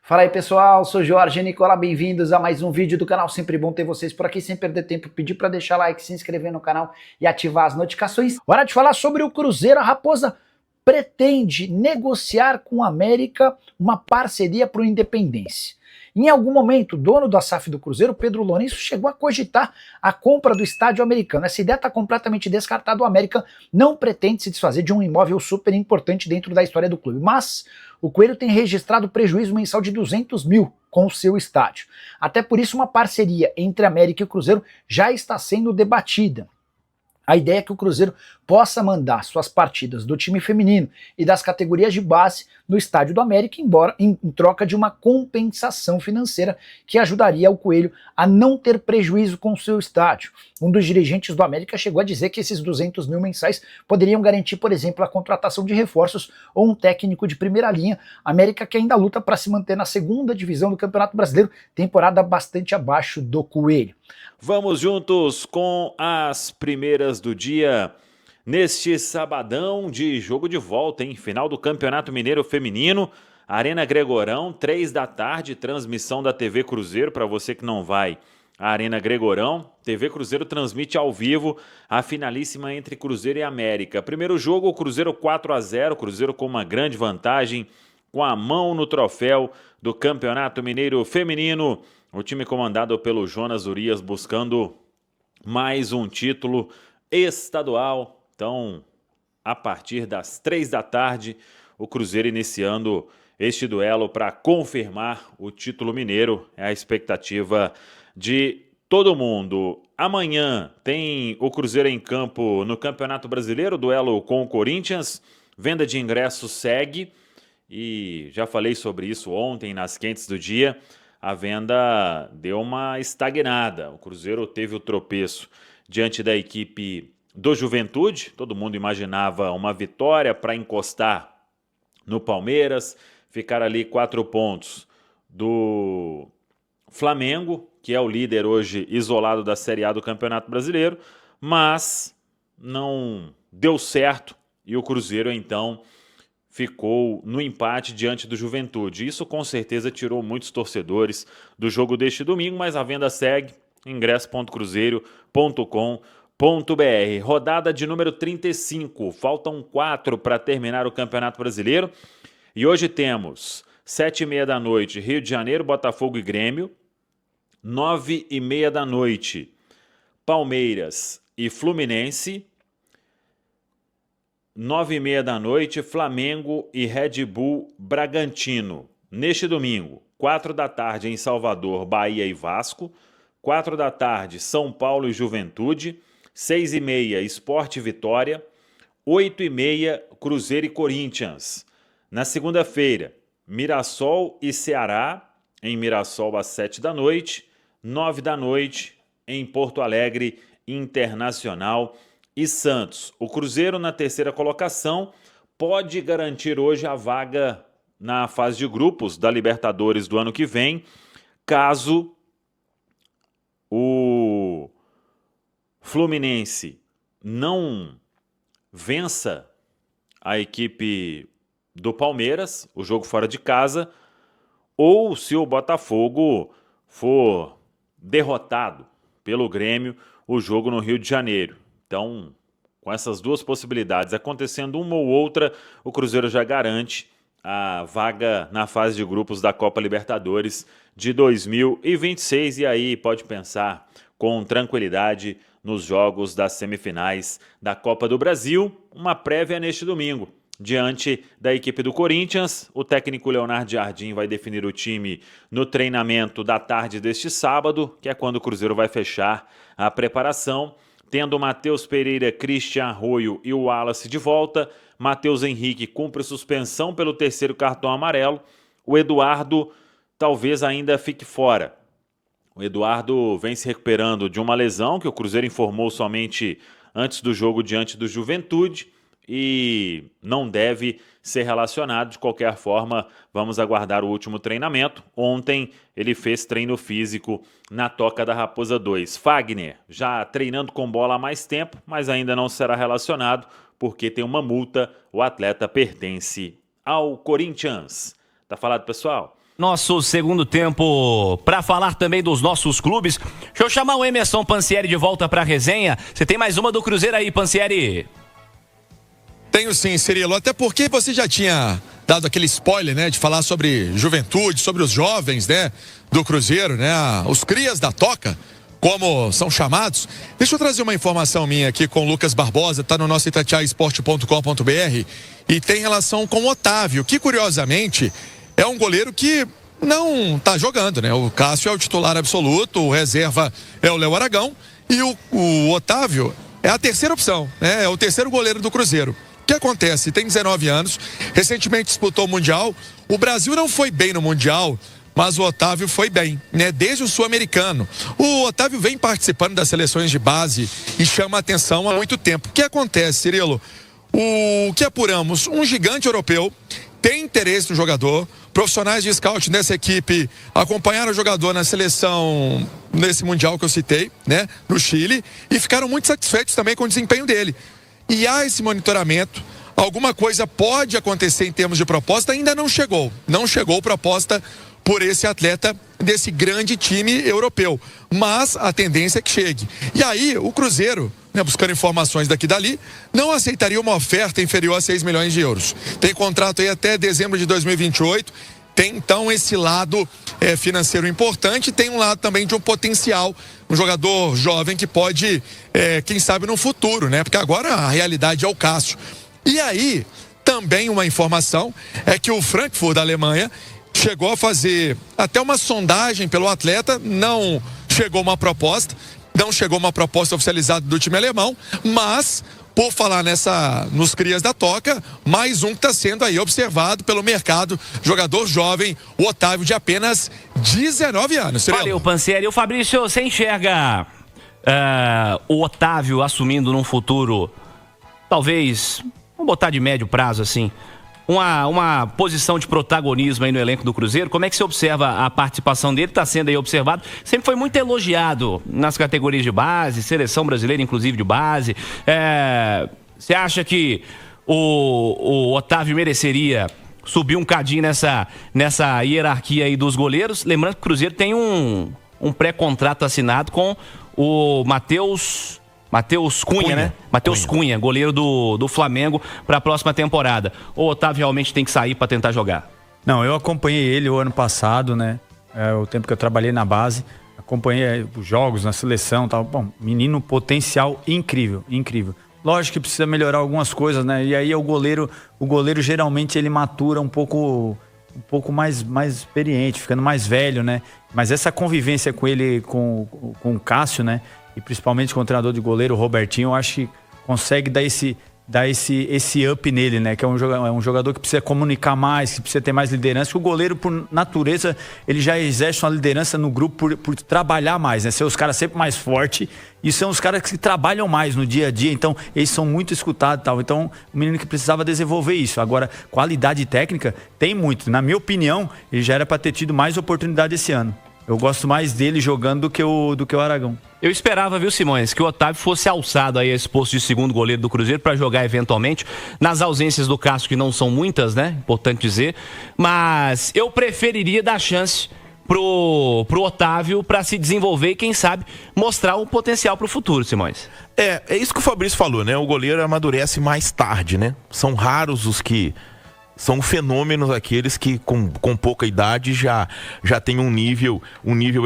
Fala aí pessoal, sou Jorge Nicola, bem-vindos a mais um vídeo do canal, sempre bom ter vocês por aqui, sem perder tempo, pedir para deixar like, se inscrever no canal e ativar as notificações. Hora de falar sobre o Cruzeiro. A Raposa pretende negociar com a América uma parceria para o Independência. Em algum momento, o dono da SAF do Cruzeiro, Pedro Lourenço, chegou a cogitar a compra do estádio americano. Essa ideia está completamente descartada. O América não pretende se desfazer de um imóvel super importante dentro da história do clube, mas o Coelho tem registrado prejuízo mensal de 200 mil com o seu estádio. Até por isso, uma parceria entre América e o Cruzeiro já está sendo debatida. A ideia é que o Cruzeiro possa mandar suas partidas do time feminino e das categorias de base no estádio do América, embora em troca de uma compensação financeira que ajudaria o Coelho a não ter prejuízo com o seu estádio. Um dos dirigentes do América chegou a dizer que esses 200 mil mensais poderiam garantir, por exemplo, a contratação de reforços ou um técnico de primeira linha. América que ainda luta para se manter na segunda divisão do Campeonato Brasileiro, temporada bastante abaixo do Coelho. Vamos juntos com as primeiras do dia, neste sabadão de jogo de volta, em final do Campeonato Mineiro Feminino, Arena Gregorão, 3 da tarde, transmissão da TV Cruzeiro, para você que não vai à Arena Gregorão, TV Cruzeiro transmite ao vivo a finalíssima entre Cruzeiro e América. Primeiro jogo, o Cruzeiro 4-0, Cruzeiro com uma grande vantagem, com a mão no troféu do Campeonato Mineiro Feminino. O time comandado pelo Jonas Urias buscando mais um título estadual. Então, a partir das 3 da tarde, o Cruzeiro iniciando este duelo para confirmar o título mineiro. É a expectativa de todo mundo. Amanhã tem o Cruzeiro em campo no Campeonato Brasileiro, duelo com o Corinthians. Venda de ingressos segue e já falei sobre isso ontem nas quentes do dia. A venda deu uma estagnada. O Cruzeiro teve o tropeço diante da equipe do Juventude. Todo mundo imaginava uma vitória para encostar no Palmeiras, ficar ali 4 pontos do Flamengo, que é o líder hoje isolado da Série A do Campeonato Brasileiro, mas não deu certo e o Cruzeiro então ficou no empate diante do Juventude. Isso com certeza tirou muitos torcedores do jogo deste domingo, mas a venda segue, ingresso.cruzeiro.com.br. Rodada de número 35, faltam 4 para terminar o Campeonato Brasileiro. E hoje temos 7h30 da noite, Rio de Janeiro, Botafogo e Grêmio. 9h30 da noite, Palmeiras e Fluminense. 9h30 da noite, Flamengo e Red Bull Bragantino. Neste domingo, 4 da tarde em Salvador, Bahia e Vasco. 4 da tarde, São Paulo e Juventude. 6h30, Sport e Vitória. 8h30, Cruzeiro e Corinthians. Na segunda-feira, Mirassol e Ceará, em Mirassol às 7 da noite. 9 da noite, em Porto Alegre, Internacional e Santos. O Cruzeiro, na terceira colocação, pode garantir hoje a vaga na fase de grupos da Libertadores do ano que vem, caso o Fluminense não vença a equipe do Palmeiras, o jogo fora de casa, ou se o Botafogo for derrotado pelo Grêmio, o jogo no Rio de Janeiro. Então, com essas duas possibilidades acontecendo uma ou outra, o Cruzeiro já garante a vaga na fase de grupos da Copa Libertadores de 2026 e aí pode pensar com tranquilidade nos jogos das semifinais da Copa do Brasil, uma prévia neste domingo. Diante da equipe do Corinthians, o técnico Leonardo Jardim vai definir o time no treinamento da tarde deste sábado, que é quando o Cruzeiro vai fechar a preparação, tendo Matheus Pereira, Christian Arroio e o Wallace de volta. Matheus Henrique cumpre suspensão pelo 3º cartão amarelo. O Eduardo talvez ainda fique fora. O Eduardo vem se recuperando de uma lesão que o Cruzeiro informou somente antes do jogo diante do Juventude e não deve ser relacionado. De qualquer forma, vamos aguardar o último treinamento. Ontem ele fez treino físico na Toca da Raposa 2. Fagner já treinando com bola há mais tempo, mas ainda não será relacionado porque tem uma multa. O atleta pertence ao Corinthians. Tá falado, pessoal? nosso segundo tempo para falar também dos nossos clubes. Deixa eu chamar o Emerson Pansieri de volta para a resenha. Você tem mais uma do Cruzeiro aí, Pansieri? Tenho sim, Cirilo, até porque você já tinha dado aquele spoiler, né, de falar sobre juventude, sobre os jovens, né, do Cruzeiro, né, os crias da toca, como são chamados. Deixa eu trazer uma informação minha aqui com o Lucas Barbosa, tá no nosso itatiaesporte.com.br, e tem relação com o Otávio, que curiosamente é um goleiro que não tá jogando, né, o Cássio é o titular absoluto, o reserva é o Léo Aragão, e o Otávio é a terceira opção, né, é o terceiro goleiro do Cruzeiro. O que acontece? Tem 19 anos, recentemente disputou o Mundial. O Brasil não foi bem no Mundial, mas o Otávio foi bem, né? Desde o Sul-Americano. O Otávio vem participando das seleções de base e chama a atenção há muito tempo. O que acontece, Cirilo? O que apuramos? Um gigante europeu tem interesse no jogador. Profissionais de scout nessa equipe acompanharam o jogador na seleção, nesse Mundial que eu citei, né? No Chile, e ficaram muito satisfeitos também com o desempenho dele. E há esse monitoramento, alguma coisa pode acontecer em termos de proposta, ainda não chegou proposta por esse atleta desse grande time europeu, mas a tendência é que chegue. E aí o Cruzeiro, né, buscando informações daqui e dali, não aceitaria uma oferta inferior a 6 milhões de euros. Tem contrato aí até dezembro de 2028, tem então esse lado financeiro importante, tem um lado também de um potencial, um jogador jovem que pode, quem sabe no futuro, né? Porque agora a realidade é o Cássio. E aí, também uma informação é que o Frankfurt da Alemanha chegou a fazer até uma sondagem pelo atleta, não chegou uma proposta oficializada do time alemão, mas por falar nos crias da toca, mais um que está sendo aí observado pelo mercado, jogador jovem, o Otávio, de apenas 19 anos. Valeu, Pansieri. O Fabrício, você enxerga o Otávio assumindo num futuro, talvez, vamos botar de médio prazo assim, uma posição de protagonismo aí no elenco do Cruzeiro? Como é que você observa a participação dele? Está sendo aí observado. Sempre foi muito elogiado nas categorias de base, seleção brasileira, inclusive de base. Você acha que o Otávio mereceria subir um cadinho nessa hierarquia aí dos goleiros? Lembrando que o Cruzeiro tem um pré-contrato assinado com o Matheus Cunha, né? Matheus Cunha, goleiro do Flamengo para a próxima temporada. O Otávio realmente tem que sair para tentar jogar? Não, eu acompanhei ele o ano passado, né? O tempo que eu trabalhei na base, acompanhei os jogos na seleção, tal. Bom, menino potencial incrível, incrível. Lógico que precisa melhorar algumas coisas, né? E aí o goleiro geralmente ele matura um pouco mais experiente, ficando mais velho, né? Mas essa convivência com ele, com o Cássio, né? E principalmente com o treinador de goleiro, o Robertinho, eu acho que consegue dar esse up nele, né? Que é um jogador que precisa comunicar mais, que precisa ter mais liderança. O goleiro, por natureza, ele já exerce uma liderança no grupo por trabalhar mais, né? Ser os caras sempre mais fortes. E são os caras que trabalham mais no dia a dia. Então, eles são muito escutados e tal. Então, o menino que precisava desenvolver isso. Agora, qualidade técnica, tem muito. Na minha opinião, ele já era para ter tido mais oportunidade esse ano. Eu gosto mais dele jogando do que o Aragão. Eu esperava, viu, Simões, que o Otávio fosse alçado aí a esse posto de segundo goleiro do Cruzeiro para jogar eventualmente, nas ausências do Cássio, que não são muitas, né? Importante dizer. Mas eu preferiria dar chance pro Otávio para se desenvolver e, quem sabe, mostrar um potencial pro futuro, Simões. É isso que o Fabrício falou, né? O goleiro amadurece mais tarde, né? São raros os que... São fenômenos aqueles que com pouca idade já tem um nível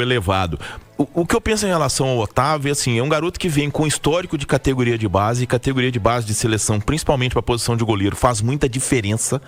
elevado. O que eu penso em relação ao Otávio, assim, é um garoto que vem com histórico de categoria de base de seleção, principalmente para a posição de goleiro, faz muita diferença.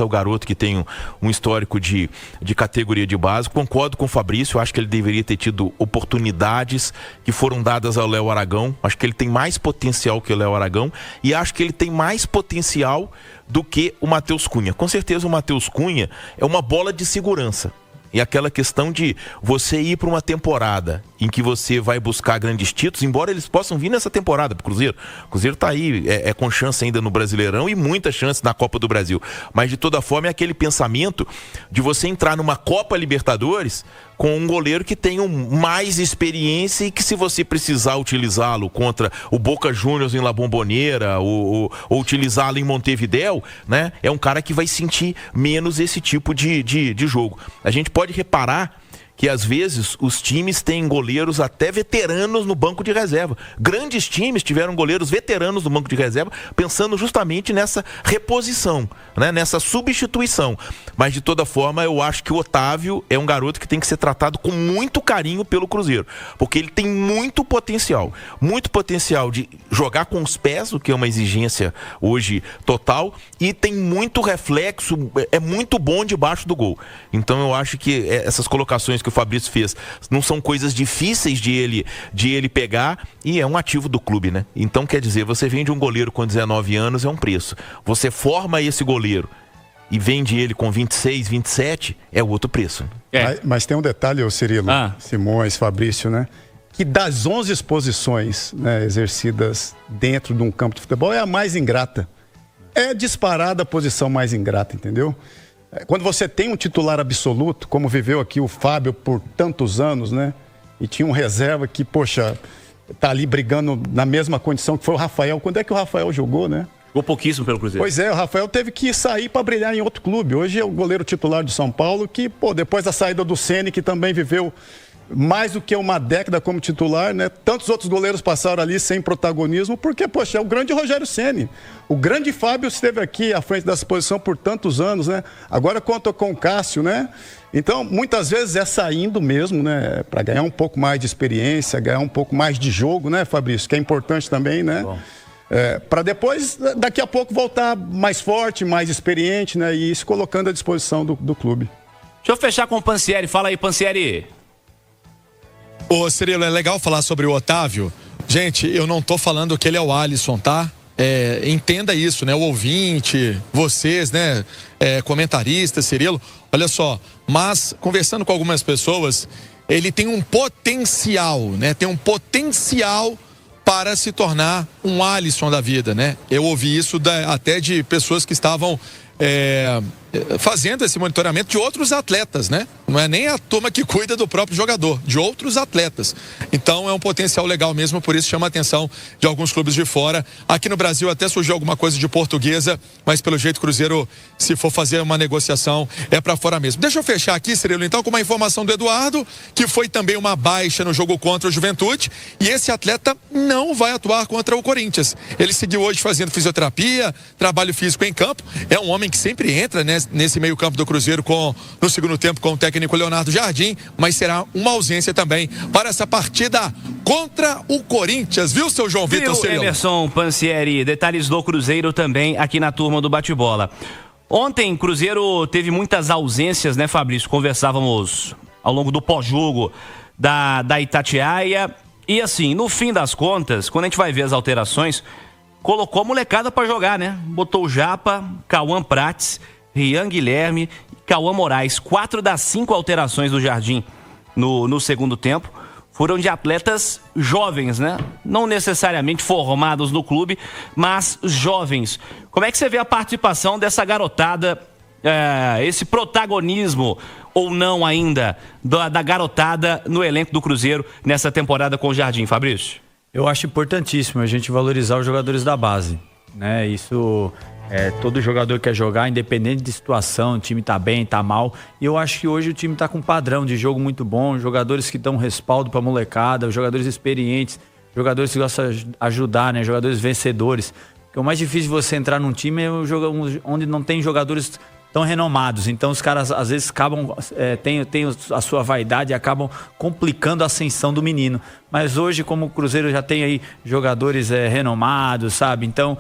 O garoto que tem um histórico de categoria de base. Concordo com o Fabrício, acho que ele deveria ter tido oportunidades que foram dadas ao Léo Aragão. Acho que ele tem mais potencial que o Léo Aragão e acho que ele tem mais potencial do que o Matheus Cunha. Com certeza o Matheus Cunha é uma bola de segurança. E aquela questão de você ir para uma temporada em que você vai buscar grandes títulos, embora eles possam vir nessa temporada pro Cruzeiro. O Cruzeiro tá aí, com chance ainda no Brasileirão e muita chance na Copa do Brasil. Mas de toda forma é aquele pensamento de você entrar numa Copa Libertadores com um goleiro que tem mais experiência e que, se você precisar utilizá-lo contra o Boca Juniors em La Bombonera ou utilizá-lo em Montevidéu, né, é um cara que vai sentir menos esse tipo de jogo. A gente pode reparar que às vezes os times têm goleiros até veteranos no banco de reserva. Grandes times tiveram goleiros veteranos no banco de reserva, pensando justamente nessa reposição, né? Nessa substituição. Mas de toda forma, eu acho que o Otávio é um garoto que tem que ser tratado com muito carinho pelo Cruzeiro, porque ele tem muito potencial de jogar com os pés, o que é uma exigência hoje total, e tem muito reflexo, é muito bom debaixo do gol. Então eu acho que essas colocações que o Fabrício fez não são coisas difíceis de ele pegar, e é um ativo do clube, né? Então, quer dizer, você vende um goleiro com 19 anos, é um preço. Você forma esse goleiro e vende ele com 26, 27, é o outro preço. Mas tem um detalhe, Cirilo, Simões, Fabrício, né? Que das 11 exposições, né, exercidas dentro de um campo de futebol, é a mais ingrata. É disparada a posição mais ingrata, entendeu? Quando você tem um titular absoluto, como viveu aqui o Fábio por tantos anos, né? E tinha um reserva que, poxa, tá ali brigando na mesma condição que foi o Rafael. Quando é que o Rafael jogou, né? Jogou pouquíssimo pelo Cruzeiro. Pois é, o Rafael teve que sair para brilhar em outro clube. Hoje é o goleiro titular de São Paulo que, depois da saída do Ceni, que também viveu mais do que uma década como titular, né? Tantos outros goleiros passaram ali sem protagonismo, porque, poxa, é o grande Rogério Ceni. O grande Fábio esteve aqui à frente dessa posição por tantos anos, né? Agora conta com o Cássio, né? Então, muitas vezes é saindo mesmo, né? Para ganhar um pouco mais de experiência, ganhar um pouco mais de jogo, né, Fabrício? Que é importante também, né? Para depois, daqui a pouco, voltar mais forte, mais experiente, né? E se colocando à disposição do clube. Deixa eu fechar com o Pansieri. Fala aí, Pansieri. Ô, Cirilo, é legal falar sobre o Otávio. Gente, eu não tô falando que ele é o Alisson, tá? Entenda isso, né? O ouvinte, vocês, né? Comentaristas, Cirilo. Olha só, mas conversando com algumas pessoas, ele tem um potencial, né? Tem um potencial para se tornar um Alisson da vida, né? Eu ouvi isso até de pessoas que estavam fazendo esse monitoramento de outros atletas, né? Não é nem a turma que cuida do próprio jogador, de outros atletas. Então é um potencial legal mesmo, por isso chama a atenção de alguns clubes de fora. Aqui no Brasil até surgiu alguma coisa de Portuguesa, mas pelo jeito o Cruzeiro, se for fazer uma negociação, é para fora mesmo. Deixa eu fechar aqui, Cirilo, então, com uma informação do Eduardo, que foi também uma baixa no jogo contra o Juventude, e esse atleta não vai atuar contra o Corinthians. Ele seguiu hoje fazendo fisioterapia, trabalho físico em campo. É um homem que sempre entra, né, nesse meio campo do Cruzeiro no segundo tempo com o técnico Leonardo Jardim, mas será uma ausência também para essa partida contra o Corinthians, viu, seu João Vitor? Emerson Pansieri, detalhes do Cruzeiro também aqui na turma do bate-bola. Ontem, Cruzeiro teve muitas ausências, né, Fabrício? Conversávamos ao longo do pós-jogo da Itatiaia. E assim, no fim das contas, quando a gente vai ver as alterações, colocou a molecada pra jogar, né? Botou o Japa, Cauã Prates, Rian Guilherme e Cauã Moraes. 4 das 5 alterações do Jardim no segundo tempo foram de atletas jovens, né? Não necessariamente formados no clube, mas jovens. Como é que você vê a participação dessa garotada, esse protagonismo ou não ainda da garotada no elenco do Cruzeiro nessa temporada com o Jardim, Fabrício? Eu acho importantíssimo a gente valorizar os jogadores da base, né? Isso, todo jogador quer jogar, independente de situação, o time tá bem, tá mal. E eu acho que hoje o time tá com um padrão de jogo muito bom, jogadores que dão respaldo pra molecada, jogadores experientes, jogadores que gostam de ajudar, né? Jogadores vencedores. Porque o mais difícil de você entrar num time é um jogo onde não tem jogadores tão renomados. Então os caras às vezes acabam, tem a sua vaidade e acabam complicando a ascensão do menino. Mas hoje, como o Cruzeiro já tem aí jogadores renomados, sabe? Então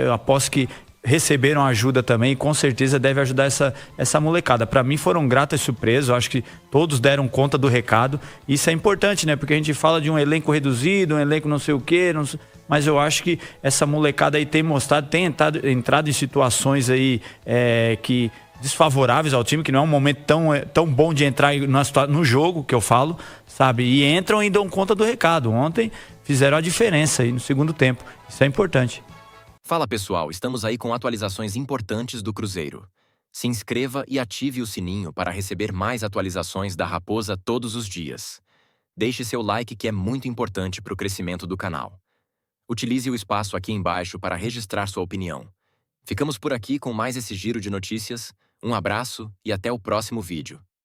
eu aposto que receberam ajuda também e com certeza deve ajudar essa molecada. Para mim foram gratas surpresas, eu acho que todos deram conta do recado. Isso é importante, né? Porque a gente fala de um elenco reduzido, um elenco não sei o quê, mas eu acho que essa molecada aí tem mostrado, tem entrado em situações aí que desfavoráveis ao time, que não é um momento tão bom de entrar no jogo, que eu falo, sabe? E entram e dão conta do recado. Ontem fizeram a diferença aí no segundo tempo. Isso é importante. Fala pessoal, estamos aí com atualizações importantes do Cruzeiro. Se inscreva e ative o sininho para receber mais atualizações da Raposa todos os dias. Deixe seu like, que é muito importante para o crescimento do canal. Utilize o espaço aqui embaixo para registrar sua opinião. Ficamos por aqui com mais esse giro de notícias. Um abraço e até o próximo vídeo.